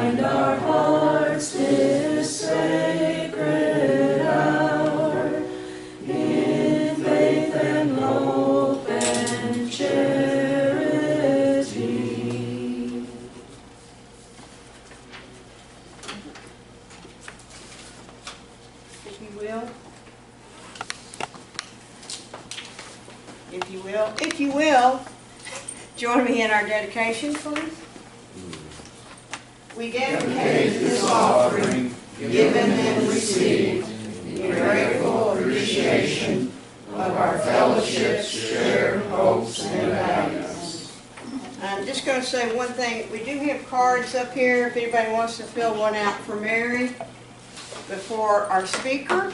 find our hearts this sacred hour, in faith and hope and charity. If you will, join me in our dedication, please. We dedicate this offering, given and received, in grateful appreciation of our fellowship's shared hopes and values. I'm just going to say one thing. We do have cards up here if anybody wants to fill one out for Mary before our speaker.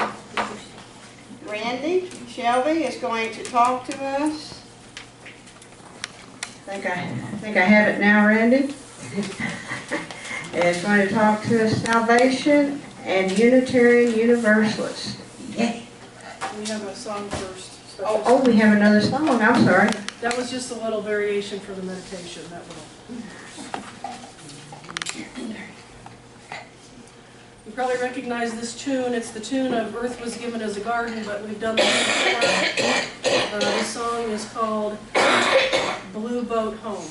Randy Shelby is going to talk to us. I think I have it now, Randy. It's going to talk to us salvation and Unitarian Universalist. Yay. We have a song first. Oh, we have another song. I'm sorry. That was just a little variation for the meditation. That little. You probably recognize this tune. It's the tune of Earth Was Given as a Garden, but we've done this before. The song is called Blue Boat Home.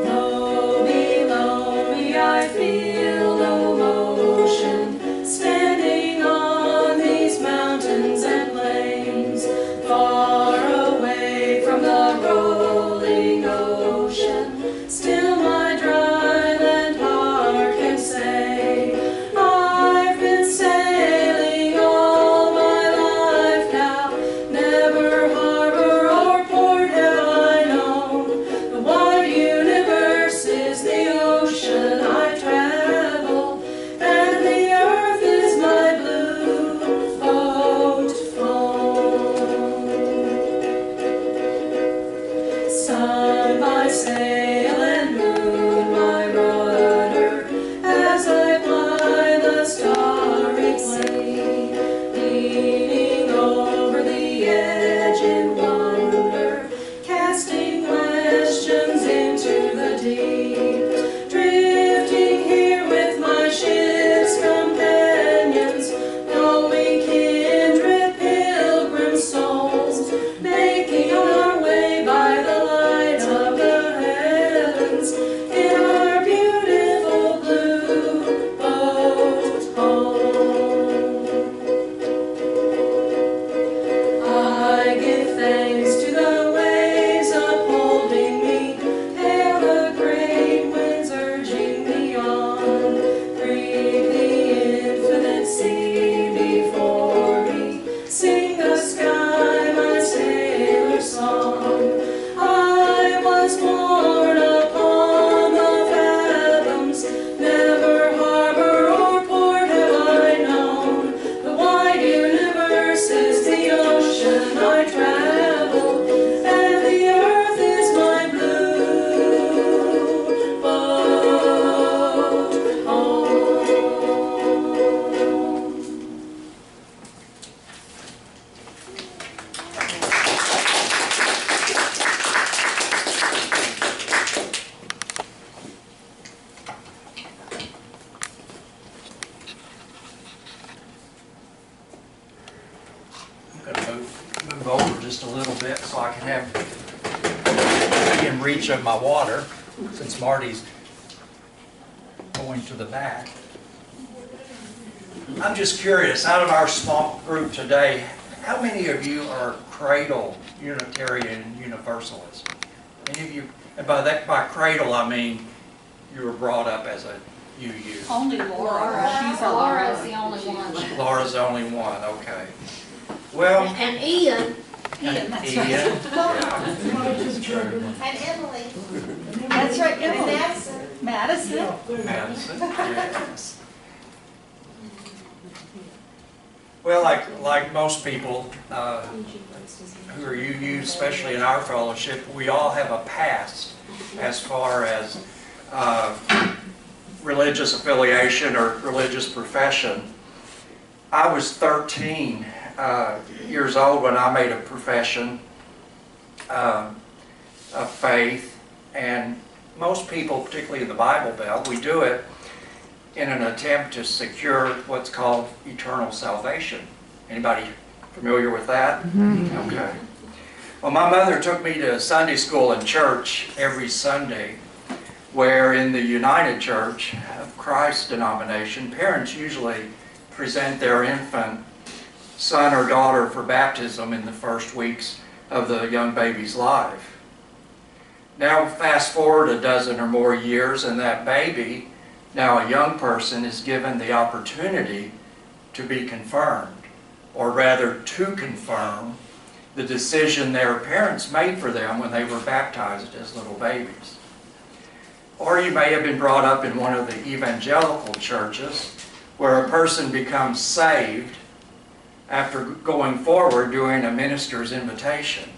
Though below me I feel no motion, standing on these mountains and plains, far away from the rolling ocean, still my dry land heart can say, I've been sailing all my life now, never harbor or port have I known. The wide universe is the ocean I travel, and the earth is my blue boat home. Sun my sail and moon my rudder, as I fly the starry plain, leaning over the edge in wonder, casting questions into the deep, drifting here with my ship's companions, knowing kindred pilgrim souls, making our way by the light of the heavens in our beautiful blue boat home. I give thanks to the waves upholding me, hail the great winds urging me on, breathe the infinite sea before me, sing the sky my sailor song. I was born upon the fathoms, never harbor or port have I known. The wide universe is the ocean I travel, and the earth is my blue boat home. I'm going to move over just a little bit so I can be in reach of my water, since Marty's going to the back. I'm just curious, out of our small group today, how many of you are cradle Unitarian Universalists? Any of you, and by cradle I mean you were brought up as a UU. Only Laura. She's a Laura's the only one. Laura's the only one, okay. Well, And Ian. Ian, that's Ian, right. yeah. And Emily. That's right, And Emily. Madison. Madison. Madison, yes. Well, like most people who are UU, especially in our fellowship, we all have a past as far as religious affiliation or religious profession. I was 13 years old when I made a profession of faith, and most people, particularly in the Bible Belt, we do it in an attempt to secure what's called eternal salvation. Anybody familiar with that? Okay. Well, my mother took me to Sunday school and church every Sunday, where in the United Church of Christ denomination, parents usually present their infant son or daughter for baptism in the first weeks of the young baby's life. Now fast forward a dozen or more years, and that baby, now a young person, is given the opportunity to be confirmed, or rather to confirm the decision their parents made for them when they were baptized as little babies. Or you may have been brought up in one of the evangelical churches where a person becomes saved after going forward during a minister's invitation,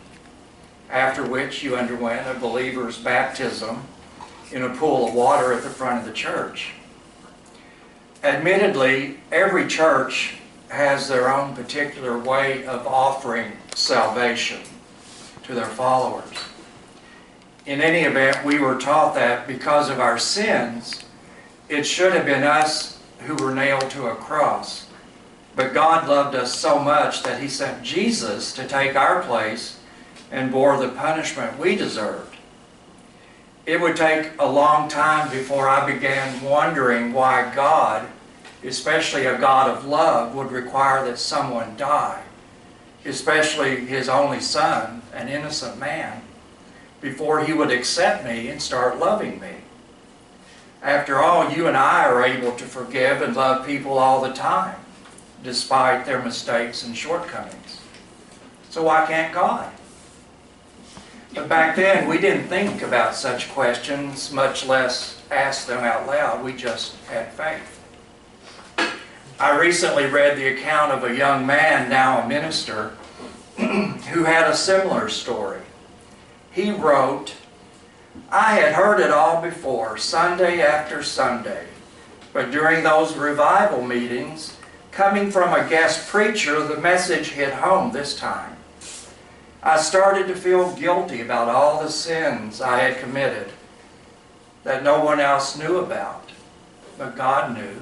after which you underwent a believer's baptism in a pool of water at the front of the church. Admittedly, every church has their own particular way of offering salvation to their followers. In any event, we were taught that because of our sins, it should have been us who were nailed to a cross. But God loved us so much that He sent Jesus to take our place and bore the punishment we deserved. It would take a long time before I began wondering why God, especially a God of love, would require that someone die, especially His only Son, an innocent man, before He would accept me and start loving me. After all, you and I are able to forgive and love people all the time, despite their mistakes and shortcomings. So why can't God? But back then, we didn't think about such questions, much less ask them out loud. We just had faith. I recently read the account of a young man, now a minister, who had a similar story. He wrote, "I had heard it all before, Sunday after Sunday, but during those revival meetings, coming from a guest preacher, the message hit home this time. I started to feel guilty about all the sins I had committed that no one else knew about, but God knew.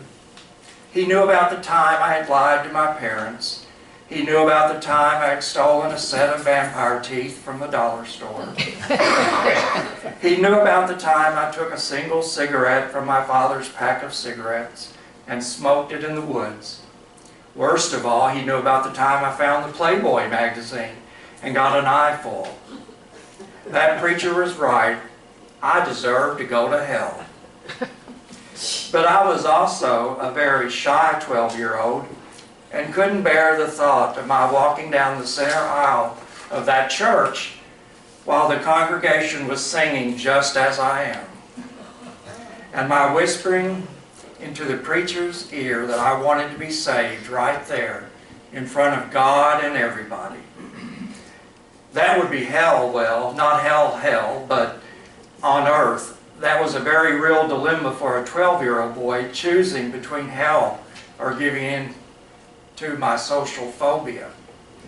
He knew about the time I had lied to my parents. He knew about the time I had stolen a set of vampire teeth from the dollar store. He knew about the time I took a single cigarette from my father's pack of cigarettes and smoked it in the woods. Worst of all, He knew about the time I found the Playboy magazine and got an eyeful. That preacher was right. I deserved to go to hell. But I was also a very shy 12-year-old and couldn't bear the thought of my walking down the center aisle of that church while the congregation was singing Just As I Am, and my whispering into the preacher's ear that I wanted to be saved right there in front of God and everybody. That would be hell, well, not hell, but on earth. That was a very real dilemma for a 12-year-old boy, choosing between hell or giving in to my social phobia.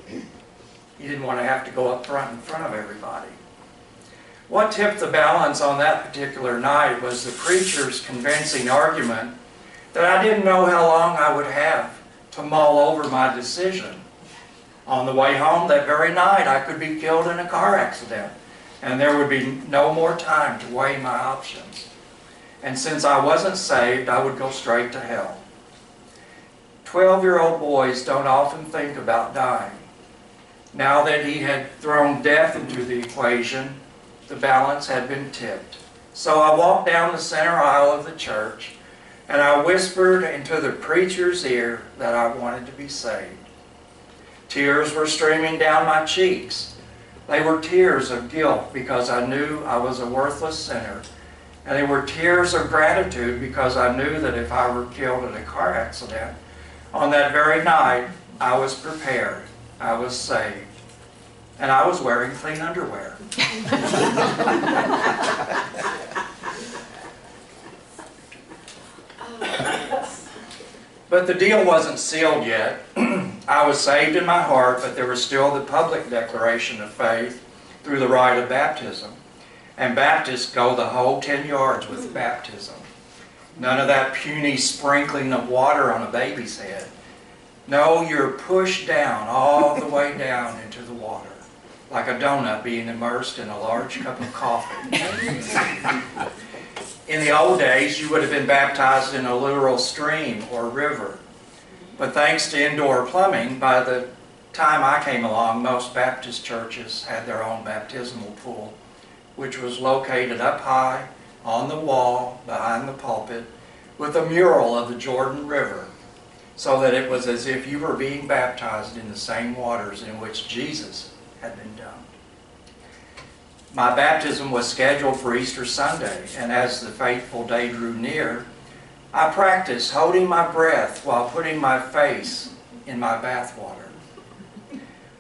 He didn't want to have to go up front in front of everybody. What tipped the balance on that particular night was the preacher's convincing argument that I didn't know how long I would have to mull over my decision. On the way home that very night, I could be killed in a car accident, and there would be no more time to weigh my options. And since I wasn't saved, I would go straight to hell. 12-year-old boys don't often think about dying. Now that he had thrown death into the equation, the balance had been tipped. So I walked down the center aisle of the church, and I whispered into the preacher's ear that I wanted to be saved. Tears were streaming down my cheeks. They were tears of guilt because I knew I was a worthless sinner. And they were tears of gratitude because I knew that if I were killed in a car accident, on that very night, I was prepared. I was saved. And I was wearing clean underwear. But the deal wasn't sealed yet. I was saved in my heart, but there was still the public declaration of faith through the rite of baptism. And Baptists go the whole 10 yards with baptism. None of that puny sprinkling of water on a baby's head. No, you're pushed down, all the way down into the water, like a donut being immersed in a large cup of coffee. In the old days, you would have been baptized in a literal stream or river. But thanks to indoor plumbing, by the time I came along, most Baptist churches had their own baptismal pool, which was located up high on the wall behind the pulpit with a mural of the Jordan River, so that it was as if you were being baptized in the same waters in which Jesus had been dunked. My baptism was scheduled for Easter Sunday, and as the fateful day drew near, I practiced holding my breath while putting my face in my bath water.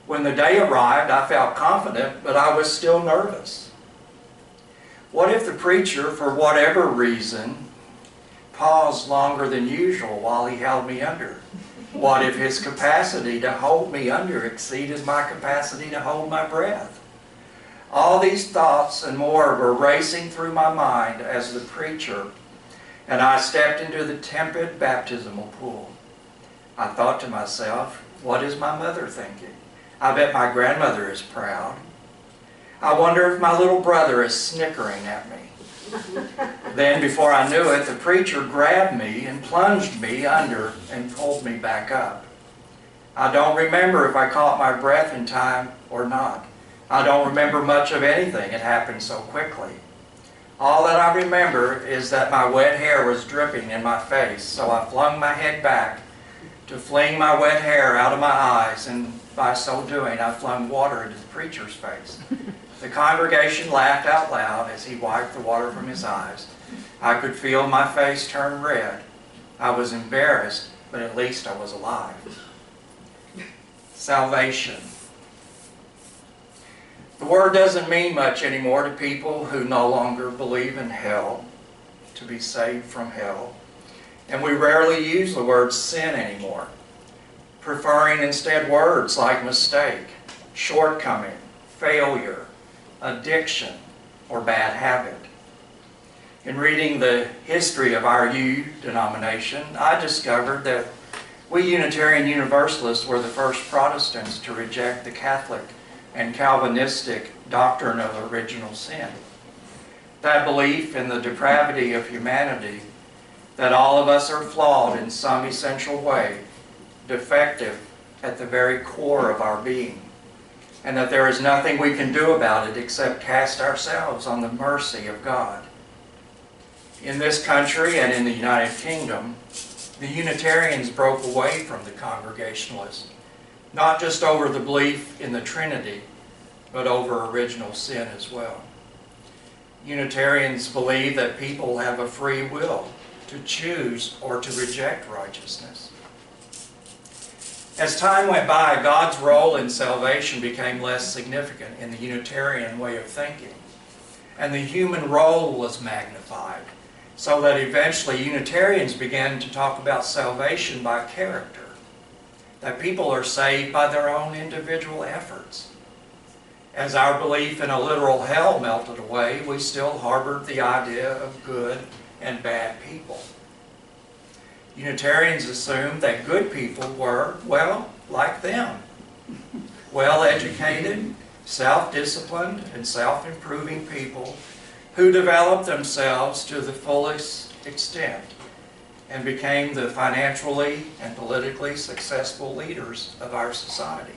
When the day arrived, I felt confident, but I was still nervous. What if the preacher, for whatever reason, paused longer than usual while he held me under? What if his capacity to hold me under exceeded my capacity to hold my breath? All these thoughts and more were racing through my mind as the preacher and I stepped into the tepid baptismal pool. I thought to myself, what is my mother thinking? I bet my grandmother is proud. I wonder if my little brother is snickering at me. Then, before I knew it, the preacher grabbed me and plunged me under and pulled me back up. I don't remember if I caught my breath in time or not. I don't remember much of anything. It happened so quickly. All that I remember is that my wet hair was dripping in my face, so I flung my head back to fling my wet hair out of my eyes, and by so doing I flung water into the preacher's face. The congregation laughed out loud as he wiped the water from his eyes. I could feel my face turn red. I was embarrassed, but at least I was alive. Salvation. The word doesn't mean much anymore to people who no longer believe in hell, to be saved from hell. And we rarely use the word sin anymore, preferring instead words like mistake, shortcoming, failure, addiction, or bad habit. In reading the history of our U denomination, I discovered that we Unitarian Universalists were the first Protestants to reject the Catholic and Calvinistic doctrine of original sin. That belief in the depravity of humanity, that all of us are flawed in some essential way, defective at the very core of our being, and that there is nothing we can do about it except cast ourselves on the mercy of God. In this country and in the United Kingdom, the Unitarians broke away from the Congregationalists, not just over the belief in the Trinity, but over original sin as well. Unitarians believe that people have a free will to choose or to reject righteousness. As time went by, God's role in salvation became less significant in the Unitarian way of thinking, and the human role was magnified, so that eventually Unitarians began to talk about salvation by character, that people are saved by their own individual efforts. As our belief in a literal hell melted away, we still harbored the idea of good and bad people. Unitarians assumed that good people were, well, like them, well-educated, self-disciplined, and self-improving people who developed themselves to the fullest extent and became the financially and politically successful leaders of our society.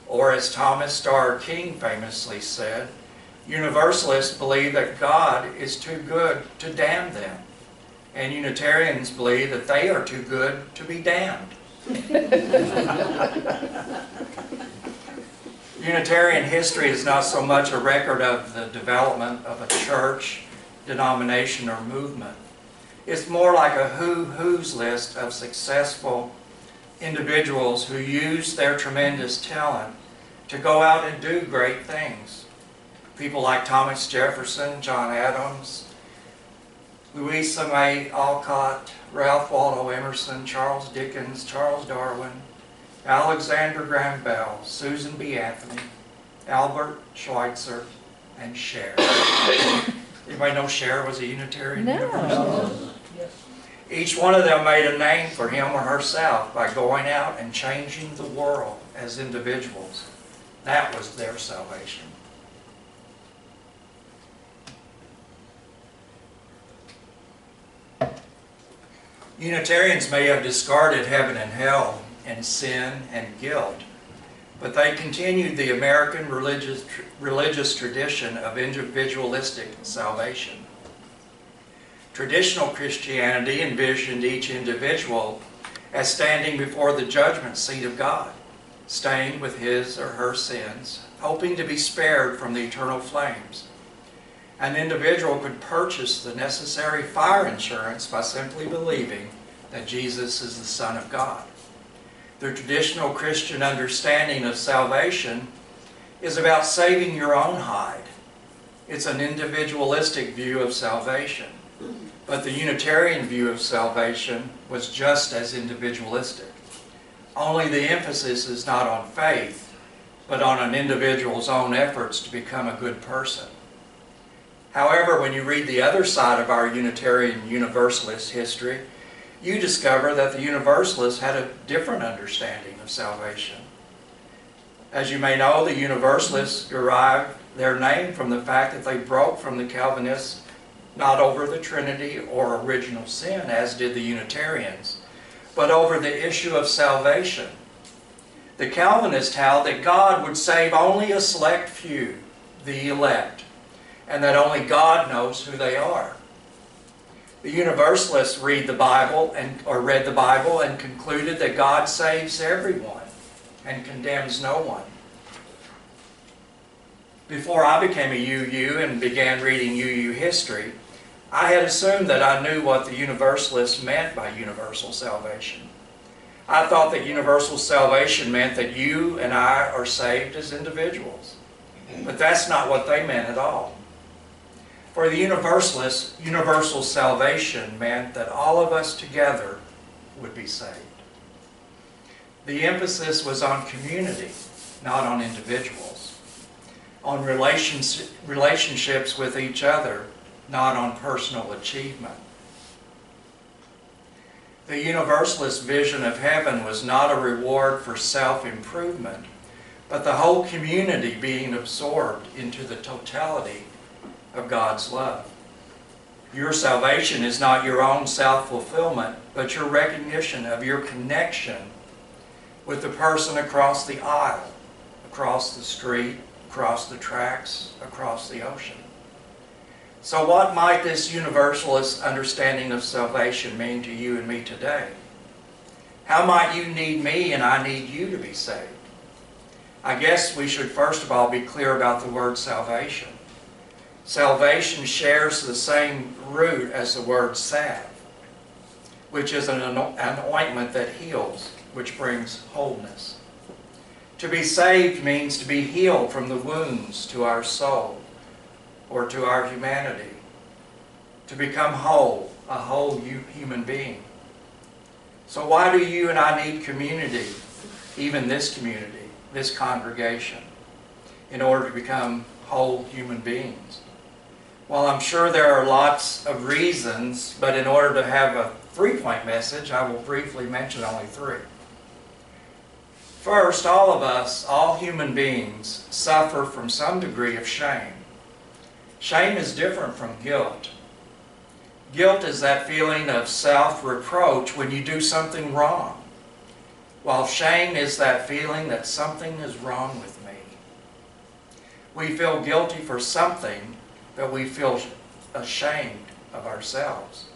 Or as Thomas Starr King famously said, Universalists believe that God is too good to damn them, and Unitarians believe that they are too good to be damned. Unitarian history is not so much a record of the development of a church, denomination, or movement. It's more like a who's list of successful individuals who use their tremendous talent to go out and do great things. People like Thomas Jefferson, John Adams, Louisa May Alcott, Ralph Waldo Emerson, Charles Dickens, Charles Darwin, Alexander Graham Bell, Susan B. Anthony, Albert Schweitzer, and Cher. Anybody know Cher was a Unitarian Universalist? Each one of them made a name for him or herself by going out and changing the world as individuals. That was their salvation. Unitarians may have discarded heaven and hell and sin and guilt, but they continued the American religious tradition of individualistic salvation. Traditional Christianity envisioned each individual as standing before the judgment seat of God, stained with his or her sins, hoping to be spared from the eternal flames. An individual could purchase the necessary fire insurance by simply believing that Jesus is the Son of God. The traditional Christian understanding of salvation is about saving your own hide. It's an individualistic view of salvation. But the Unitarian view of salvation was just as individualistic. Only the emphasis is not on faith, but on an individual's own efforts to become a good person. However, when you read the other side of our Unitarian Universalist history, you discover that the Universalists had a different understanding of salvation. As you may know, the Universalists derived their name from the fact that they broke from the Calvinists not over the Trinity or original sin, as did the Unitarians, but over the issue of salvation. The Calvinists held that God would save only a select few, the elect, and that only God knows who they are. The Universalists read the Bible and concluded that God saves everyone and condemns no one. Before I became a UU and began reading UU history, I had assumed that I knew what the Universalists meant by universal salvation. I thought that universal salvation meant that you and I are saved as individuals. But that's not what they meant at all. For the Universalists, universal salvation meant that all of us together would be saved. The emphasis was on community, not on individuals. On relationships with each other, not on personal achievement. The Universalist vision of heaven was not a reward for self-improvement, but the whole community being absorbed into the totality of God's love. Your salvation is not your own self-fulfillment, but your recognition of your connection with the person across the aisle, across the street, across the tracks, across the ocean. So what might this universalist understanding of salvation mean to you and me today? How might you need me and I need you to be saved? I guess we should first of all be clear about the word salvation. Salvation shares the same root as the word salve, which is an ointment that heals, which brings wholeness. To be saved means to be healed from the wounds to our soul or to our humanity. To become whole, a whole human being. So why do you and I need community, even this community, this congregation, in order to become whole human beings? Well, I'm sure there are lots of reasons, but in order to have a three-point message, I will briefly mention only three. First, all of us, all human beings, suffer from some degree of shame. Shame is different from guilt. Guilt is that feeling of self-reproach when you do something wrong, while shame is that feeling that something is wrong with me. We feel guilty for something, but we feel ashamed of ourselves.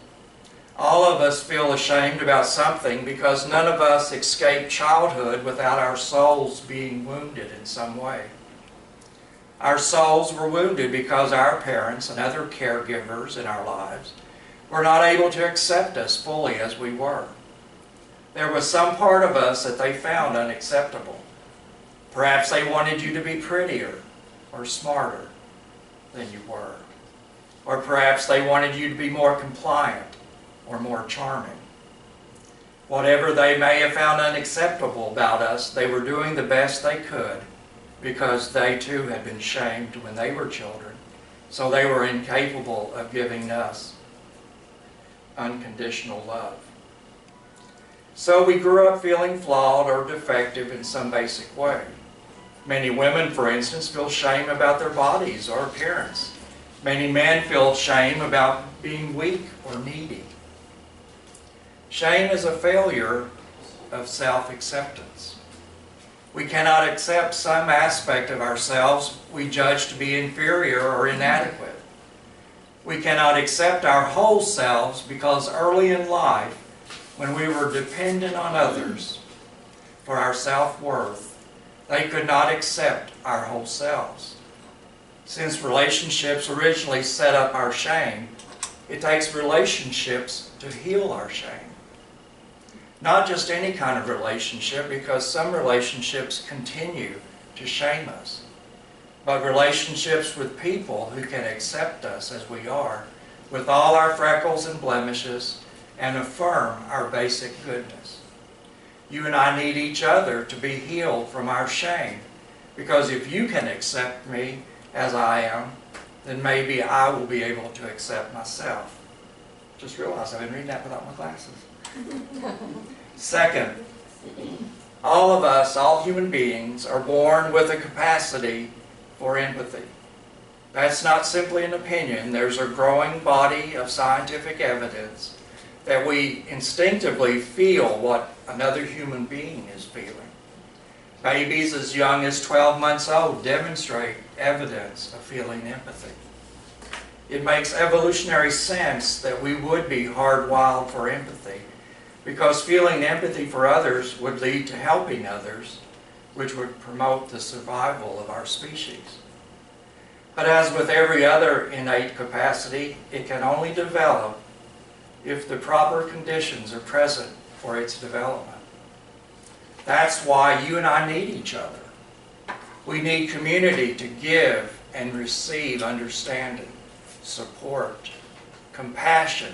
All of us feel ashamed about something because none of us escaped childhood without our souls being wounded in some way. Our souls were wounded because our parents and other caregivers in our lives were not able to accept us fully as we were. There was some part of us that they found unacceptable. Perhaps they wanted you to be prettier or smarter than you were. Or perhaps they wanted you to be more compliant or more charming. Whatever they may have found unacceptable about us, they were doing the best they could because they too had been shamed when they were children, so they were incapable of giving us unconditional love. So we grew up feeling flawed or defective in some basic way. Many women, for instance, feel shame about their bodies or appearance. Many men feel shame about being weak or needy. Shame is a failure of self-acceptance. We cannot accept some aspect of ourselves we judge to be inferior or inadequate. We cannot accept our whole selves because early in life, when we were dependent on others for our self-worth, they could not accept our whole selves. Since relationships originally set up our shame, it takes relationships to heal our shame. Not just any kind of relationship, because some relationships continue to shame us, but relationships with people who can accept us as we are, with all our freckles and blemishes, and affirm our basic goodness. You and I need each other to be healed from our shame, because if you can accept me as I am, then maybe I will be able to accept myself. Just realized I've been reading that without my glasses. Second, all of us, all human beings, are born with a capacity for empathy. That's not simply an opinion. There's a growing body of scientific evidence that we instinctively feel what another human being is feeling. Babies as young as 12 months old demonstrate evidence of feeling empathy. It makes evolutionary sense that we would be hardwired for empathy, because feeling empathy for others would lead to helping others, which would promote the survival of our species. But as with every other innate capacity, it can only develop if the proper conditions are present for its development. That's why you and I need each other. We need community to give and receive understanding, support, compassion,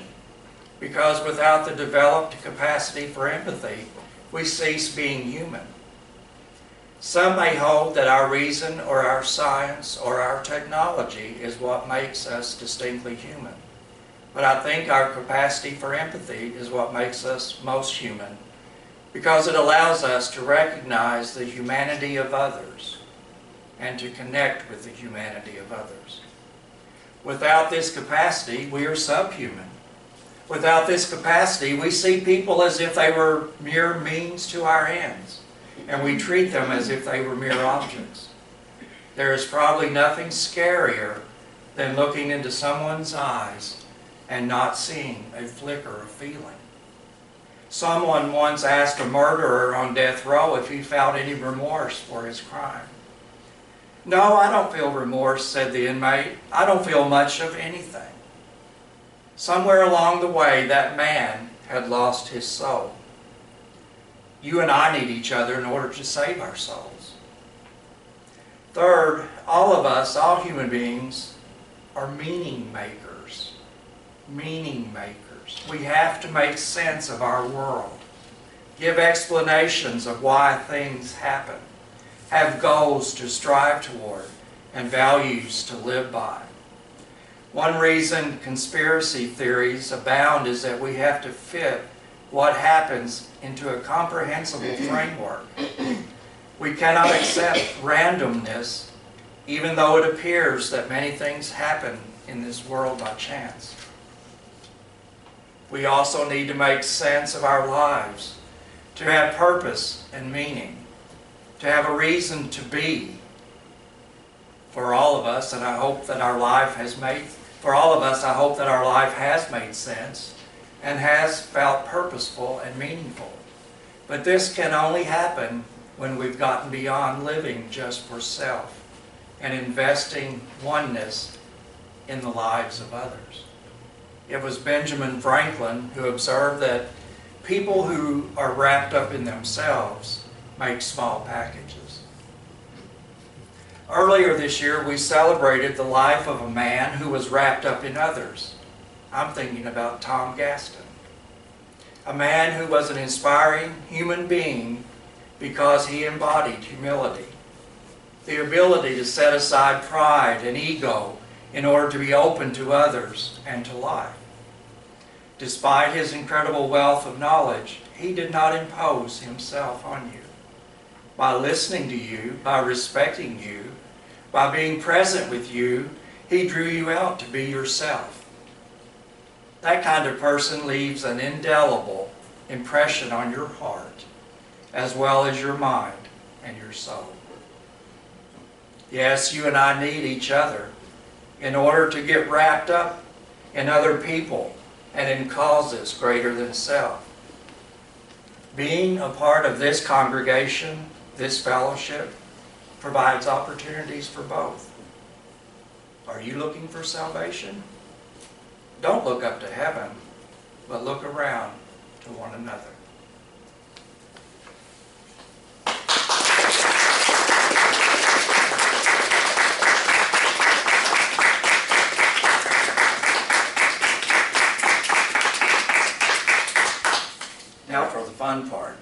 because without the developed capacity for empathy, we cease being human. Some may hold that our reason or our science or our technology is what makes us distinctly human. But I think our capacity for empathy is what makes us most human, because it allows us to recognize the humanity of others and to connect with the humanity of others. Without this capacity, we are subhuman. Without this capacity, we see people as if they were mere means to our ends, and we treat them as if they were mere objects. There is probably nothing scarier than looking into someone's eyes and not seeing a flicker of feeling. Someone once asked a murderer on death row if he felt any remorse for his crime. "No, I don't feel remorse," said the inmate. "I don't feel much of anything." Somewhere along the way, that man had lost his soul. You and I need each other in order to save our souls. Third, all of us, all human beings, are meaning makers. Meaning makers. We have to make sense of our world, give explanations of why things happen, have goals to strive toward, and values to live by. One reason conspiracy theories abound is that we have to fit what happens into a comprehensible framework. We cannot accept randomness, even though it appears that many things happen in this world by chance. We also need to make sense of our lives, to have purpose and meaning, to have a reason to be. For all of us, and I hope that our life has made sense and has felt purposeful and meaningful. But this can only happen when we've gotten beyond living just for self and investing oneness in the lives of others. It was Benjamin Franklin who observed that people who are wrapped up in themselves make small packages. Earlier this year, we celebrated the life of a man who was wrapped up in others. I'm thinking about Tom Gaston. A man who was an inspiring human being because he embodied humility, the ability to set aside pride and ego in order to be open to others and to life. Despite his incredible wealth of knowledge, he did not impose himself on you. By listening to you, by respecting you, by being present with you, he drew you out to be yourself. That kind of person leaves an indelible impression on your heart, as well as your mind and your soul. Yes, you and I need each other in order to get wrapped up in other people and in causes greater than self. Being a part of this congregation, this fellowship, provides opportunities for both. Are you looking for salvation? Don't look up to heaven, but look around to one another. Now for the fun part.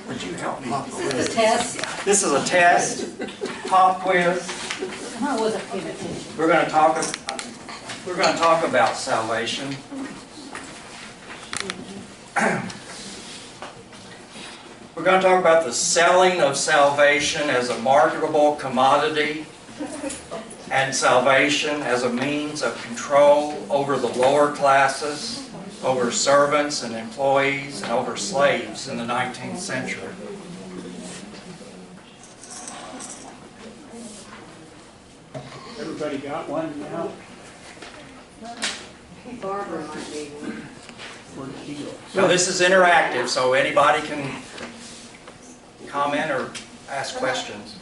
Would you help me? This is a test. This is a test, pop quiz. I wasn't paying attention. We're going to talk about salvation. We're going to talk about the selling of salvation as a marketable commodity and salvation as a means of control over the lower classes, over servants and employees, and over slaves in the 19th century. Everybody got one now? Barbara might need one. Where'd she go? So this is interactive, so anybody can comment or ask questions.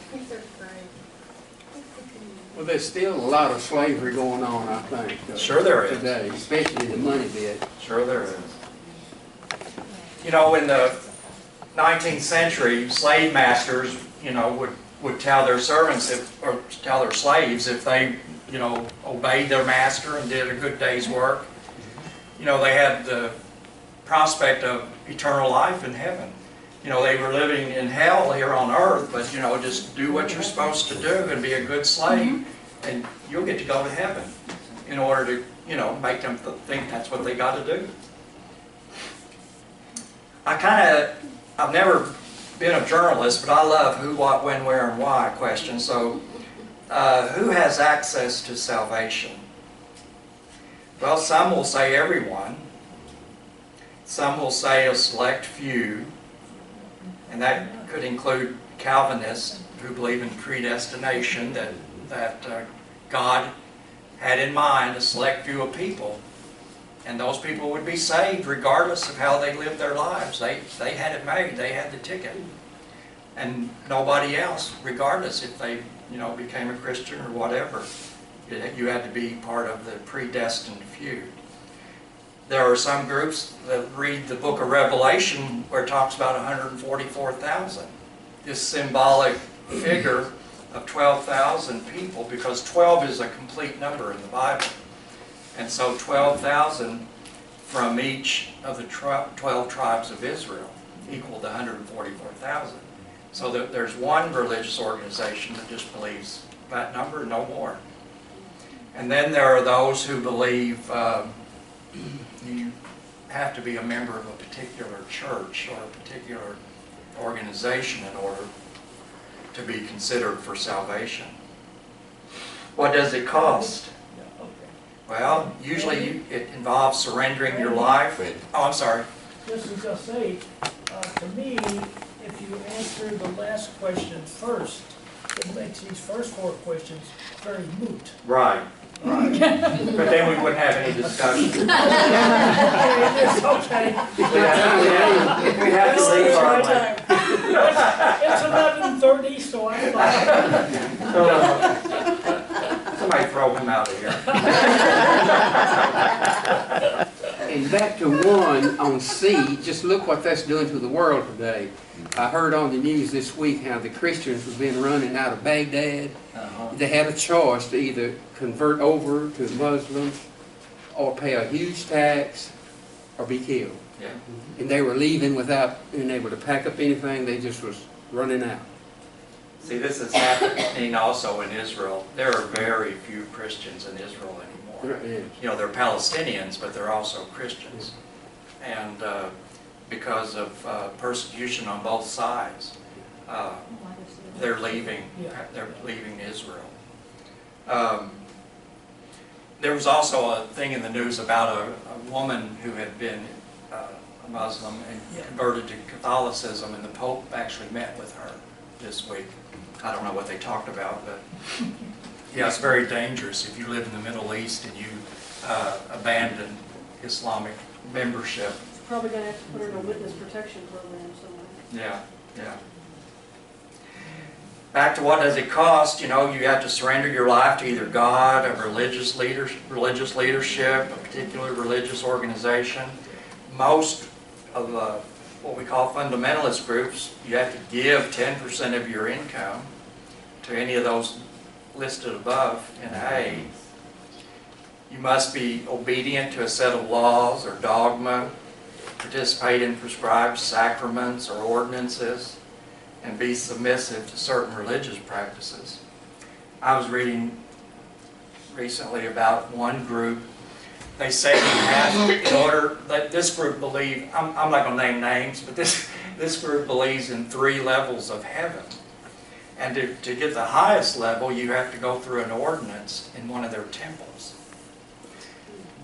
Well, there's still a lot of slavery going on, I think. Sure there is. Today, especially the money bit. Sure there is. You know, in the 19th century, slave masters, would tell their servants or tell their slaves if they, obeyed their master and did a good day's work, they had the prospect of eternal life in heaven. They were living in hell here on earth, but, just do what you're supposed to do and be a good slave, and you'll get to go to heaven in order to, make them think that's what they got to do. I've never been a journalist, but I love who, what, when, where, and why questions. So, who has access to salvation? Well, some will say everyone. Some will say a select few. And that could include Calvinists who believe in predestination, that God had in mind a select few of people. And those people would be saved regardless of how they lived their lives. They had it made. They had the ticket. And nobody else, regardless if they, became a Christian or whatever. You had to be part of the predestined few. There are some groups that read the book of Revelation where it talks about 144,000. This symbolic figure of 12,000 people, because 12 is a complete number in the Bible. And so 12,000 from each of the 12 tribes of Israel equaled 144,000. So there's one religious organization that just believes that number, no more. And then there are those who believe you have to be a member of a particular church or a particular organization in order to be considered for salvation. What does it cost? Well, usually it involves surrendering your life. Oh, I'm sorry. This is just say, to me, if you answer the last question first, it makes these first four questions very moot. Right. Right. But then we wouldn't have any discussion. It's okay. We'd have to leave our way. It's 11:30, so I'm Somebody throw him out of here. And back to one on C, just look what that's doing to the world today. I heard on the news this week how the Christians have been running out of Baghdad. They had a choice to either convert over to Muslims or pay a huge tax or be killed. Yeah. And they were leaving without being able to pack up anything. They just was running out. See, this is happening also in Israel. There are very few Christians in Israel anymore. Yeah. You know, they're Palestinians, but they're also Christians. And because of persecution on both sides, they're leaving Israel. There was also a thing in the news about a woman who had been a Muslim and converted to Catholicism, and the Pope actually met with her this week. I don't know what they talked about, but yeah, it's very dangerous if you live in the Middle East and you abandon Islamic membership. Probably gonna have to put her in a witness protection program somewhere. Yeah, yeah. Back to what does it cost? You know, you have to surrender your life to either God, a religious leadership, a particular religious organization. Most of what we call fundamentalist groups, you have to give 10% of your income to any of those listed above in A. You must be obedient to a set of laws or dogma, participate in prescribed sacraments or ordinances, and be submissive to certain religious practices. I was reading recently about one group. They say you have, in order, that this group believe, I'm not going to name names, but this group believes in 3 levels of heaven. And to get the highest level, you have to go through an ordinance in one of their temples.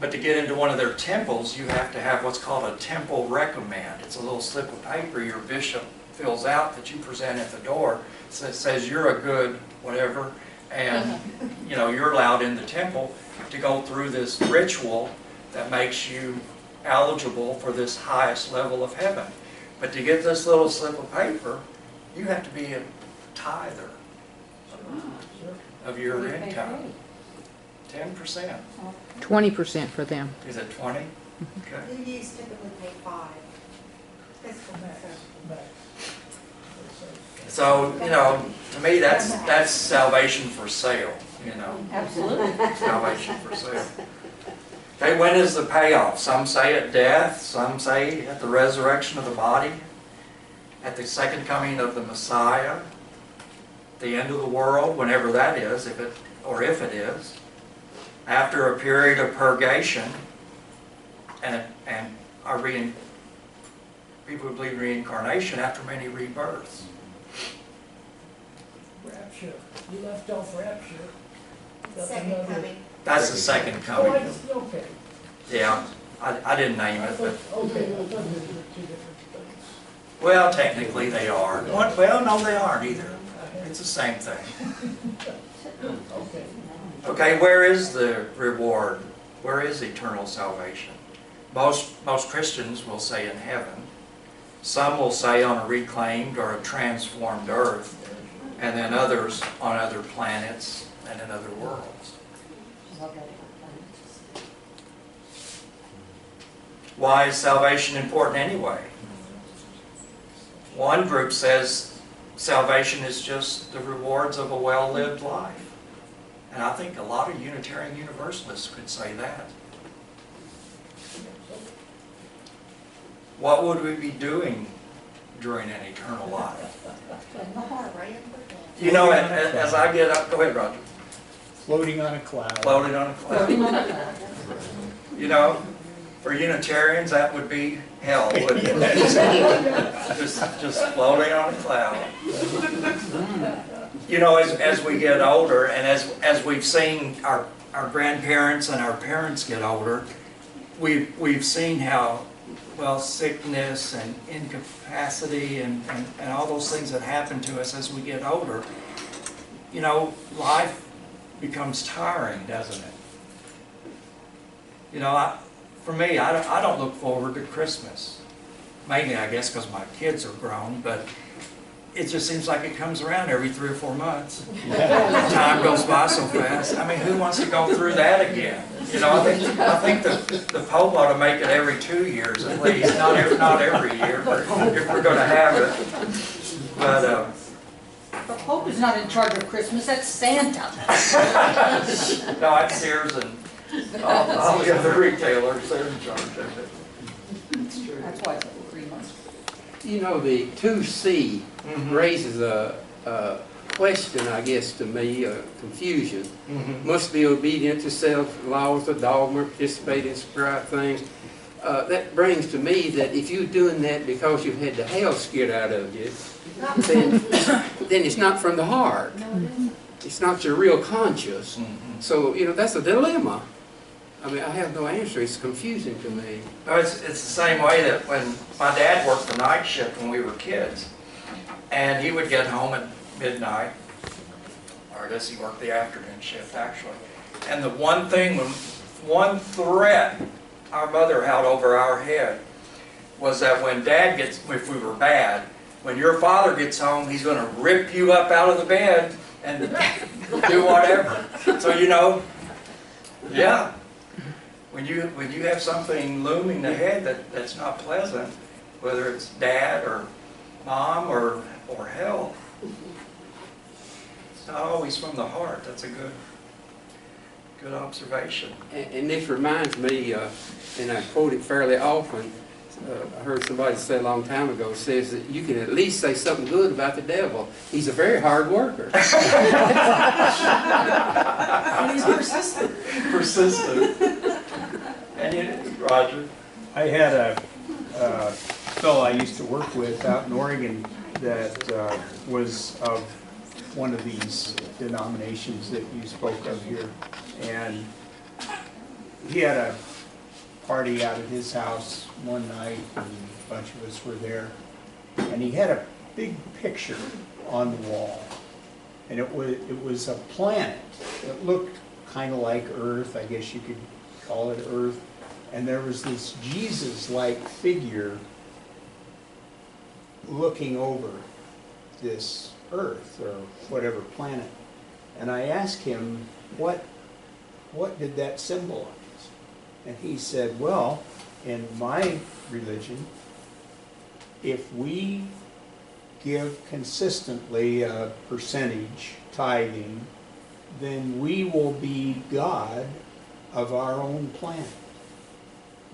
But to get into one of their temples, you have to have what's called a temple recommend. It's a little slip of paper your bishop fills out that you present at the door. So it says you're a good whatever, and you know you're allowed in the temple to go through this ritual that makes you eligible for this highest level of heaven. But to get this little slip of paper, you have to be a tither of your income. 10%. 20% for them. Is it 20? Okay. New use typically pay 5. So, you know, to me that's salvation for sale, you know. Absolutely. Salvation for sale. Okay, when is the payoff? Some say at death, some say at the resurrection of the body, at the second coming of the Messiah, the end of the world, whenever that is, if it is, after a period of purgation, and people who believe in reincarnation after many rebirths. Rapture. You left off rapture. That's Second another- coming. That's the second Oh, I coming. just, okay. Yeah, I didn't name I it, thought, but, okay, I thought those were 2 different things. well, technically they are. Well, no, they aren't either. It's the same thing. Okay. Okay, where is the reward? Where is eternal salvation? Most Christians will say in heaven. Some will say on a reclaimed or a transformed earth, and then others on other planets and in other worlds. Why is salvation important anyway? One group says salvation is just the rewards of a well-lived life. And I think a lot of Unitarian Universalists could say that. What would we be doing during an eternal life? You know, as I get up, go ahead, Roger. Floating on a cloud. Floating on a cloud. You know, for Unitarians, that would be hell, wouldn't it? just floating on a cloud. You know, as we get older, and as we've seen our grandparents and our parents get older, we've seen how, well, sickness and incapacity and all those things that happen to us as we get older, you know, life becomes tiring, doesn't it? You know, for me, I don't look forward to Christmas. Mainly, I guess, because my kids are grown, but it just seems like it comes around every 3 or 4 months. Time goes by so fast. I mean, who wants to go through that again? You know, I think the Pope ought to make it every 2 years at least, not every year, but if we're going to have it. But The Pope is not in charge of Christmas, that's Santa. no, it's Sears and all the other retailers, they're in charge of it. That's why it's like 3 months. You know, the 2C raises a question, I guess, to me, a confusion. Must be obedient to self-laws, the dogma, participate in prescribed things. That brings to me that if you're doing that because you've had the hell scared out of you, then it's not from the heart. It's not your real conscience. So, you know, that's a dilemma. I mean, I have no answer. It's confusing to me. No, it's the same way that when my dad worked the night shift when we were kids, and he would get home at midnight, or I guess he worked the afternoon shift actually, and the one thing, one threat our mother held over our head was that when Dad gets, if we were bad, when your father gets home, he's going to rip you up out of the bed and do whatever. So, you know, yeah. When you have something looming ahead that's not pleasant, whether it's Dad or Mom or hell, it's not always from the heart. That's a good observation. And this reminds me, and I quote it fairly often, I heard somebody say a long time ago, says that you can at least say something good about the devil. He's a very hard worker. And he's persistent. Persistent. And you, Roger? I had a fellow I used to work with out in Oregon that was of one of these denominations that you spoke of here. And he had a party out at his house one night, and a bunch of us were there. And he had a big picture on the wall. And it was a planet. It looked kind of like Earth, I guess you could call it Earth. And there was this Jesus-like figure looking over this Earth or whatever planet. And I asked him, what did that symbolize? And he said, well, in my religion, if we give consistently a percentage tithing, then we will be God of our own planet.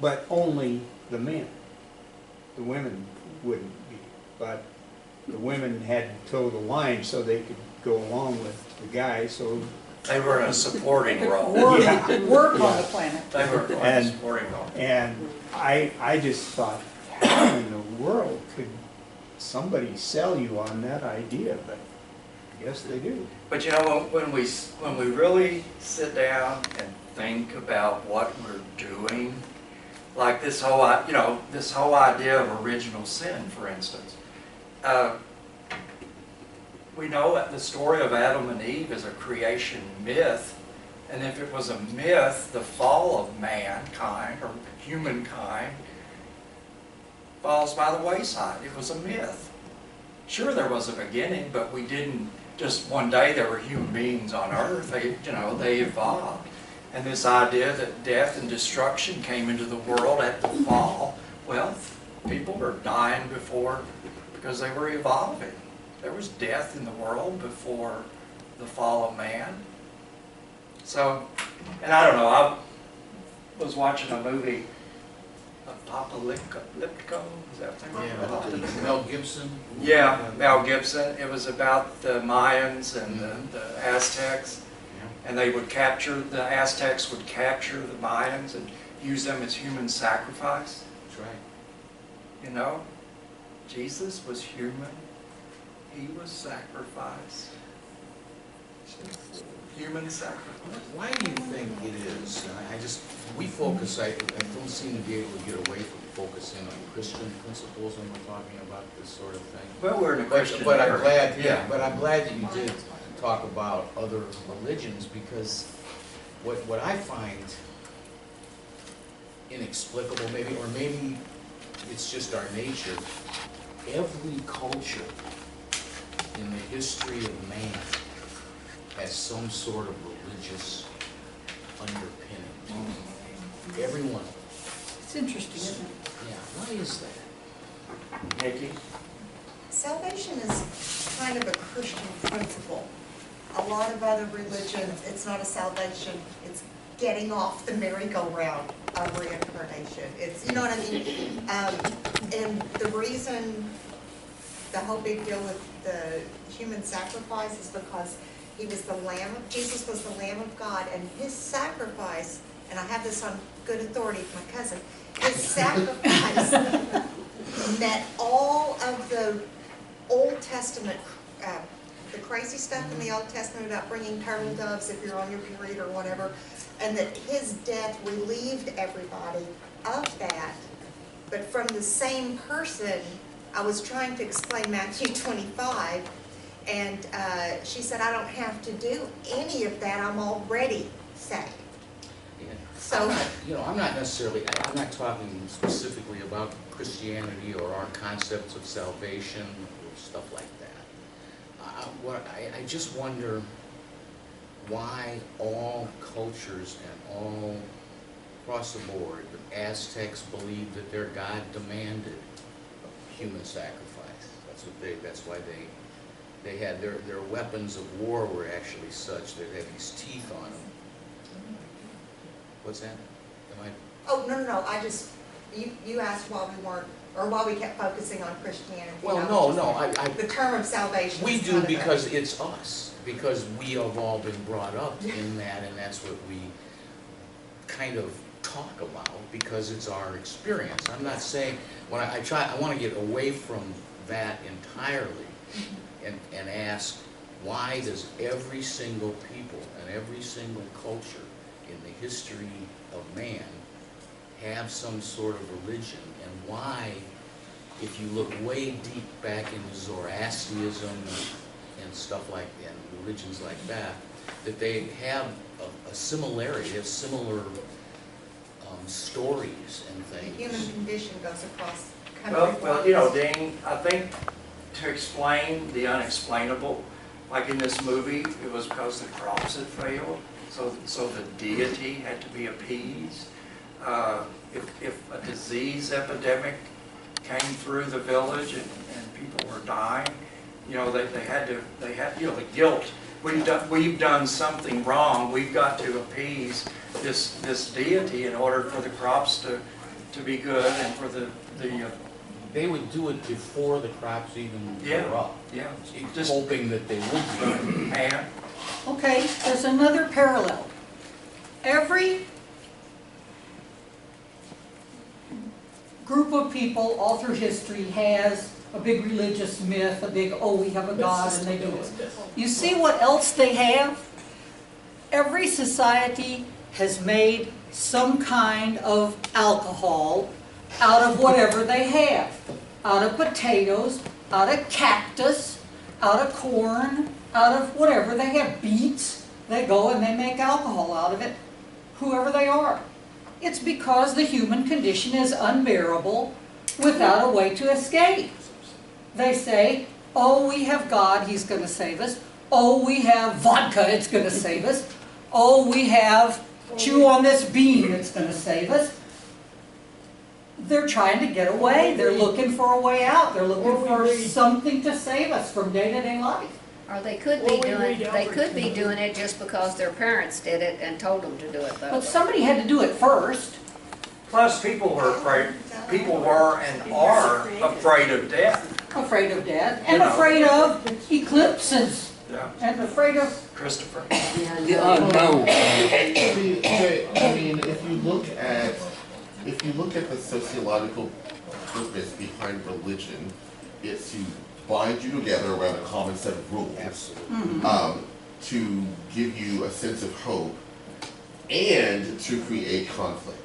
But only the men. The women wouldn't be. But the women had to toe the line so they could go along with the guys. So they were in a supporting role. Work on the planet. They were in a supporting role. And I just thought, how in the world could somebody sell you on that idea? But I guess they do. But you know, when we really sit down and think about what we're doing, like this whole idea of original sin, for instance. We know that the story of Adam and Eve is a creation myth, and if it was a myth, the fall of mankind or humankind falls by the wayside. It was a myth. Sure, there was a beginning, but we didn't just one day there were human beings on earth. They evolved. And this idea that death and destruction came into the world at the fall, well, people were dying because they were evolving. There was death in the world before the fall of man. So, and I don't know, I was watching a movie, Apocalypto, is that the name? Yeah, Mel Gibson. Yeah, Mel Gibson. It was about the Mayans and the Aztecs. And the Aztecs would capture the Mayans and use them as human sacrifice. That's right. You know, Jesus was human. He was sacrifice. Human sacrifice. Why do you think it is? We focus, I don't seem to be able to get away from focusing on Christian principles when we're talking about this sort of thing. Well, we're in a Christian But I'm era. glad, but I'm glad that you did talk about other religions, because what I find inexplicable, or maybe it's just our nature, every culture in the history of man has some sort of religious underpinning to it. Everyone. It's interesting, isn't it? Yeah, why is that? Nikki? Salvation is kind of a Christian principle. A lot of other religions, it's not a salvation, it's getting off the merry-go-round of reincarnation. It's, you know what I mean? And the reason, the whole big deal with the human sacrifice is because Jesus was the Lamb of God, and his sacrifice, and I have this on good authority from my cousin, his sacrifice met all of the Old Testament, the crazy stuff in the Old Testament about bringing turtle doves if you're on your period or whatever, and that his death relieved everybody of that. But from the same person, I was trying to explain Matthew 25, and she said, I don't have to do any of that, I'm already saved. Yeah. So, I'm not talking specifically about Christianity or our concepts of salvation or stuff like that. I just wonder why all cultures and all across the board, the Aztecs believed that their God demanded human sacrifice. That's why they had their weapons of war were actually such that they had these teeth on them. What's that? oh, no, I just, you asked why we weren't, or why we kept focusing on Christianity. Well, The term of salvation. we is do kind of because it's us, because we have all been brought up in that, and that's what we kind of talk about, because it's our experience. I'm not saying, I want to get away from that entirely and ask, why does every single people and every single culture in the history of man have some sort of religion, and why, if you look way deep back into Zoroastrianism and stuff like that, and religions like that, that they have a similarity, they have similar stories and The things. human condition goes across country. Well, Dean, I think to explain the unexplainable, like in this movie, it was because the crops had failed, so the deity had to be appeased. If a disease epidemic came through the village and people were dying, they had the guilt. We've done something wrong. We've got to appease this deity in order for the crops to be good and for the They would do it before the crops even Yeah. were up, yeah. just hoping that they would be. And Okay, there's another parallel. Every group of people all through history has a big religious myth, we have a God and they do it. You see what else they have? Every society has made some kind of alcohol out of whatever they have. Out of potatoes, out of cactus, out of corn, out of whatever. They have beets. They go and they make alcohol out of it, whoever they are. It's because the human condition is unbearable without a way to escape. They say, oh, we have God, He's going to save us. Oh, we have vodka, it's going to save us. Oh, we have chew on this bean, it's going to save us. They're trying to get away. They're looking for a way out. They're looking for something to save us from day-to-day life. Or they could be doing it just because their parents did it and told them to do it that way. But somebody had to do it first. plus, people were afraid. People were and are afraid of death. Afraid of death, and afraid of eclipses, Yeah, and afraid of... Christopher. The unknown. I mean, if you look at the sociological purpose behind religion, it's to bind you together around a common set of rules. Absolutely. To give you a sense of hope and to create conflict.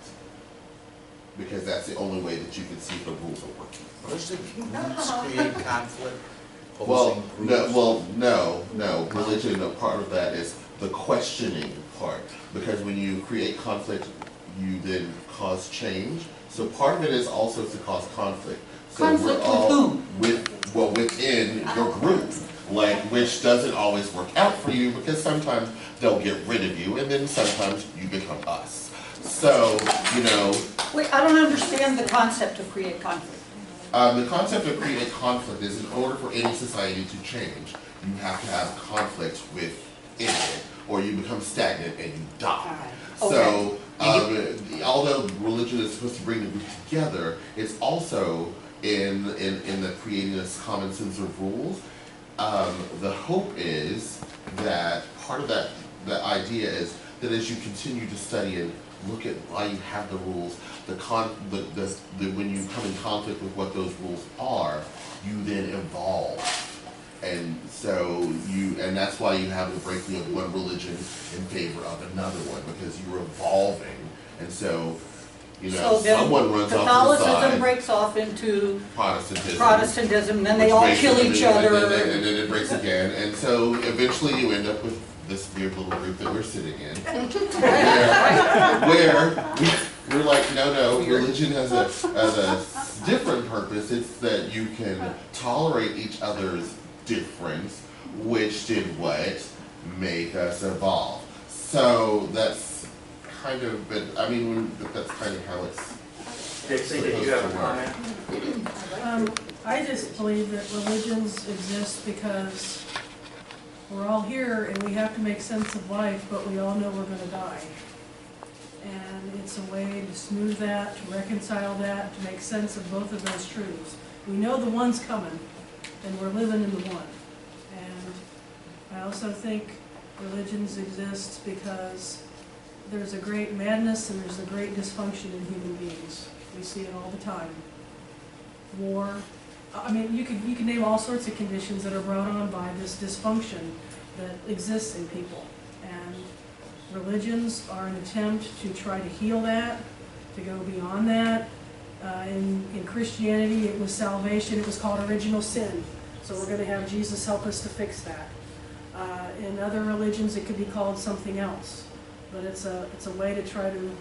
Because that's the only way that you can see if the rules are working. Does the groups create conflict? Well, Opposing groups? no. Religion, a part of that is the questioning part. Because when you create conflict, you then cause change. So part of it is also to cause conflict. So Conflict we're all with whom? within your group. like, which doesn't always work out for you because sometimes they'll get rid of you and then sometimes you become us. So, you know. Wait, I don't understand the concept of create conflict. The concept of create conflict is in order for any society to change, you have to have conflict within it, or you become stagnant and you die. Okay. So, although religion is supposed to bring the group together, it's also in the creating this common sense of rules. The hope is that part of that idea is that as you continue to study and look at why you have the rules, when you come in conflict with what those rules are, you then evolve. And so and that's why you have the breaking of one religion in favor of another one, because you're evolving. And so, you know, So then someone runs off to the Catholicism side. breaks off into Protestantism, and then they all which kill breaks each them, other. and then it breaks again. And so eventually you end up with this weird little group that we're sitting in, where we're like, no, religion has a different purpose. It's that you can tolerate each other's difference, which did what? Make us evolve. So that's kind of, that's kind of how it's Dixie, did you have a comment? I just believe that religions exist because we're all here and we have to make sense of life, but we all know we're going to die. And it's a way to smooth that, to reconcile that, to make sense of both of those truths. We know the one's coming, and we're living in the one. And I also think religions exist because there's a great madness and there's a great dysfunction in human beings. We see it all the time. War. I mean, you could name all sorts of conditions that are brought on by this dysfunction that exists in people. And religions are an attempt to try to heal that, to go beyond that. In Christianity, it was salvation. It was called original sin. So we're going to have Jesus help us to fix that. In other religions, it could be called something else. But it's a way to try to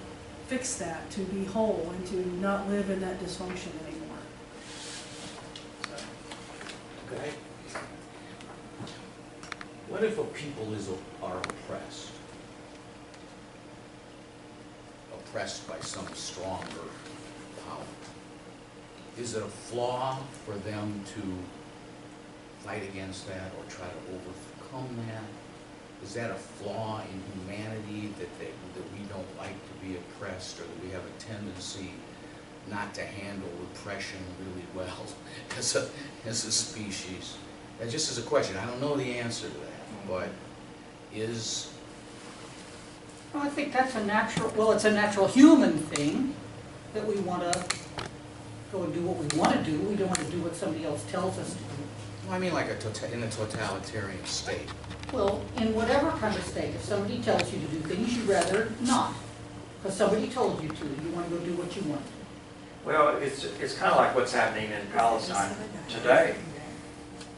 fix that, to be whole, and to not live in that dysfunction anymore. Okay. What if a people are oppressed? Oppressed by some stronger power? Is it a flaw for them to fight against that or try to overcome that? Is that a flaw in humanity that we don't like to be oppressed, or that we have a tendency not to handle repression really well as a species? That just is a question. I don't know the answer to that, but is... Well, I think that's it's a natural human thing that we want to go and do what we want to do. We don't want to do what somebody else tells us to do. Well, I mean like in a totalitarian state. Well, in whatever kind of state, if somebody tells you to do things, you'd rather not. Because somebody told you to. You want to go do what you want to. Well, it's kind of like what's happening in Palestine today.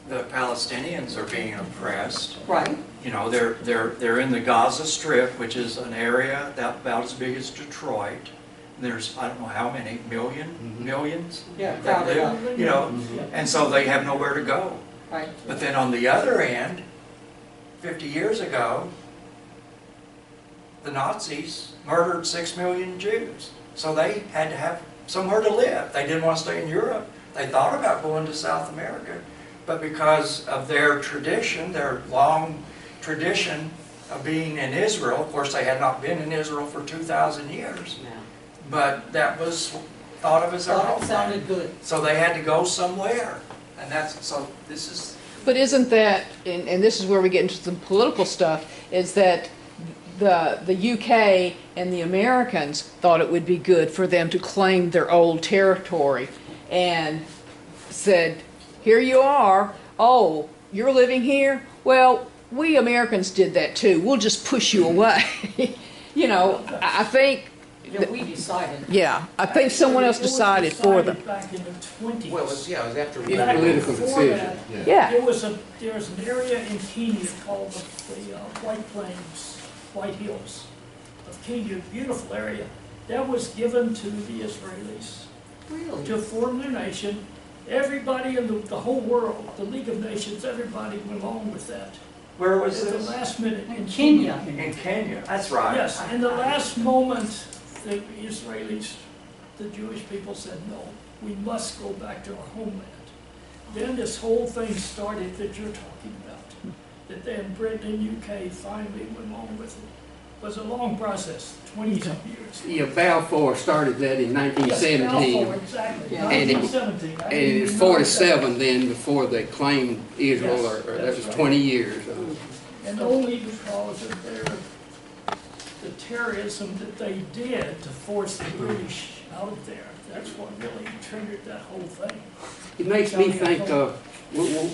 The Palestinians are being oppressed. Right. You know, they're in the Gaza Strip, which is an area about as big as Detroit. There's, I don't know how many, millions Yeah, that live, you know, and so they have nowhere to go. Right. But then on the other end, 50 years ago, the Nazis murdered 6 million Jews. So they had to have somewhere to live. They didn't want to stay in Europe. They thought about going to South America. But because of their tradition, their long tradition of being in Israel, of course they had not been in Israel for 2,000 years. No. But that was thought of as their home. It sounded good. So they had to go somewhere. And this is... But isn't that, and this is where we get into some political stuff, is that the UK and the Americans thought it would be good for them to claim their old territory and said, here you are, oh, you're living here? Well, we Americans did that too. We'll just push you away. You know, I think... Yeah, we decided. Yeah, I think someone else decided for them. Back in the 20s. Well, it was after It's a political Before decision. that, Yeah. there was an area in Kenya called the White Plains, White Hills of Kenya, beautiful area. That was given to the Israelis Really? to form their nation, Everybody in the whole world, the League of Nations, everybody went along with that. Where was At the this? last minute. In Kenya. In Kenya, that's right. Yes, in the last moment, the Israelis, the Jewish people said, no, we must go back to our homeland. Then this whole thing started that you're talking about, that then Britain and UK finally went along with it. It was a long process, 20-some years. Yeah, Balfour started that in Yes, 1917. Balfour, exactly, Yeah. And it- 1917. I And didn't it's even know 47 then before they claimed Israel, Yes, or that that's was right. 20 years. And only because of the terrorism that they did to force the British out of there. That's what really triggered that whole thing. It makes me think of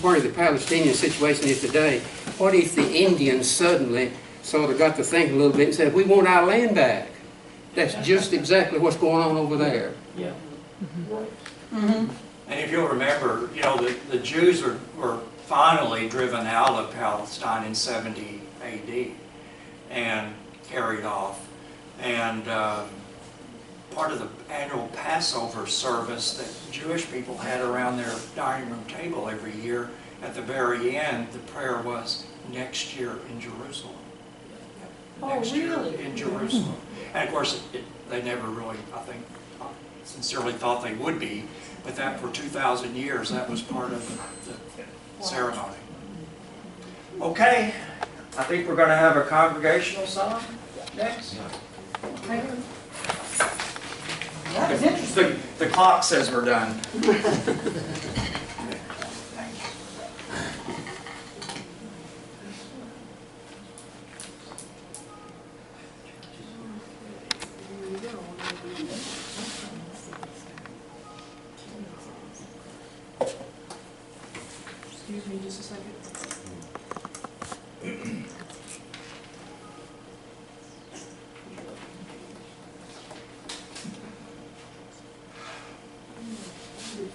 where the Palestinian situation is today. What if the Indians suddenly sort of got to think a little bit and said, we want our land back? That's just exactly what's going on over there. Yeah. Right. Mhm. And if you'll remember, you know, the Jews were finally driven out of Palestine in 70 AD and carried off. And part of the annual Passover service that Jewish people had around their dining room table every year, at the very end, the prayer was, next year in Jerusalem. Oh, Next year really? in Jerusalem. And of course, they never really, I think, sincerely thought they would be, but that for 2,000 years, that was part of the ceremony. Okay, I think we're going to have a congregational song next. That was interesting. The clock says we're done. Excuse me just a second.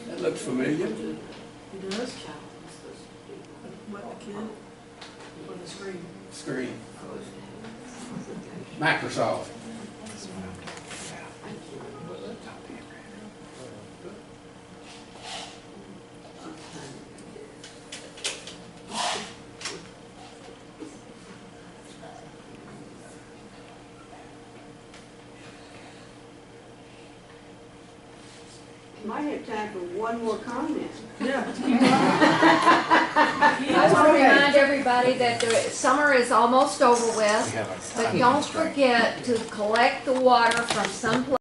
That looks familiar. It does? What, the kid? Or the screen? Screen. Microsoft. Might have time for one more comment. Yeah. I want to remind everybody that the summer is almost over with, but don't forget to collect the water from someplace